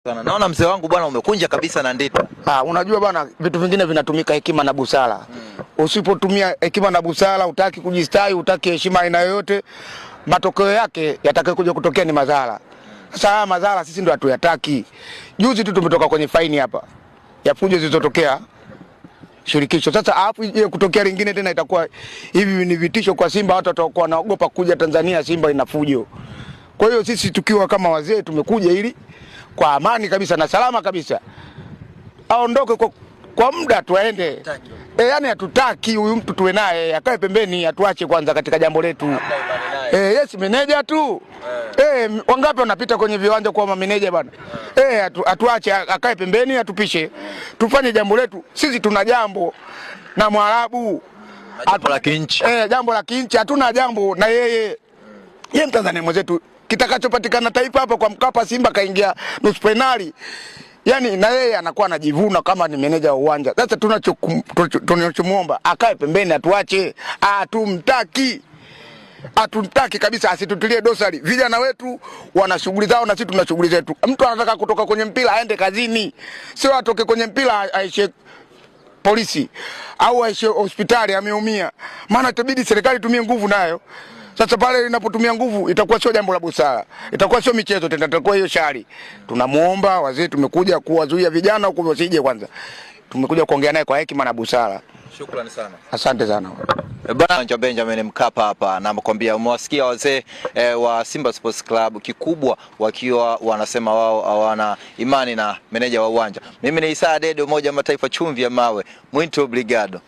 Naona mzee wangu bwana umekunja kabisa na ndita. Unajua bwana vitu vingine vinatumika hekima na busara. Usipotumia hekima na busara, utaki kujistahi, utaki heshima aina yoyote, matokeo yake yatakayokuja kutokea ni madhara. Sasa haya madhara sisi ndio hatuyataki. Juzi tu tumetoka kwenye faini hapa ya fujo zilizotokea shirikisho. Sasa hapo ije kutokea lingine tena itakuwa hivi ni vitisho kwa Simba, watu watakuwa wanaogopa kuja Tanzania, Simba ina fujo. Kwa hiyo sisi tukiwa kama wazee tumekuja ili kwa amani kabisa na salama kabisa. Aondoke kwa muda tuaende. Yani hatutaki huyu mtu tuwe naye, akae pembeni, atuache kwanza katika jambo letu. Yes, meneja tu. Wangapi wanapita kwenye viwanja kwa mameneja bwana. Atuache akae pembeni, atupishe. Tufanye jambo letu. Sisi tuna jambo na Mwarabu. Jambo la kinchi. Jambo la kinchi, hatuna jambo na yeye. Yeye Mtanzania mwenzetu. Kitakachopatikana taifa hapa kwa Mkapa, Simba kaingia nusu finali. Yani na yeye anakuwa anajivuna kama ni meneja wa uwanja. Sasa tunachomuomba akae pembeni, atuache. Hatumtaki kabisa, asitutilie dosari. Vijana wetu wana shughuli zao na sisi tuna shughuli zetu. Mtu anataka kutoka kwenye mpira aende kazini. Sio atoke kwenye mpira aishe polisi au aishe hospitali ameumia. Maana itabidi serikali itumie nguvu nayo. Sasa pale inapotumia nguvu itakuwa sio jambo la busara. Itakuwa sio michezo tena, itakuwa hiyo shari. Tunamuomba wazee, tumekuja kuwazuia vijana huko wasije kwanza. Tumekuja kuongea naye kwa hekima na busara. Shukrani sana. Asante sana. Bwana Benjamin Mkapa hapa na nakwambia umewasikia wazee wa Simba Sports Club, kikubwa wakiwa wanasema wao hawana imani na meneja wa uwanja. Mimi ni Isa Dedo, moja mataifa chumvi ya mawe. Muito obrigado.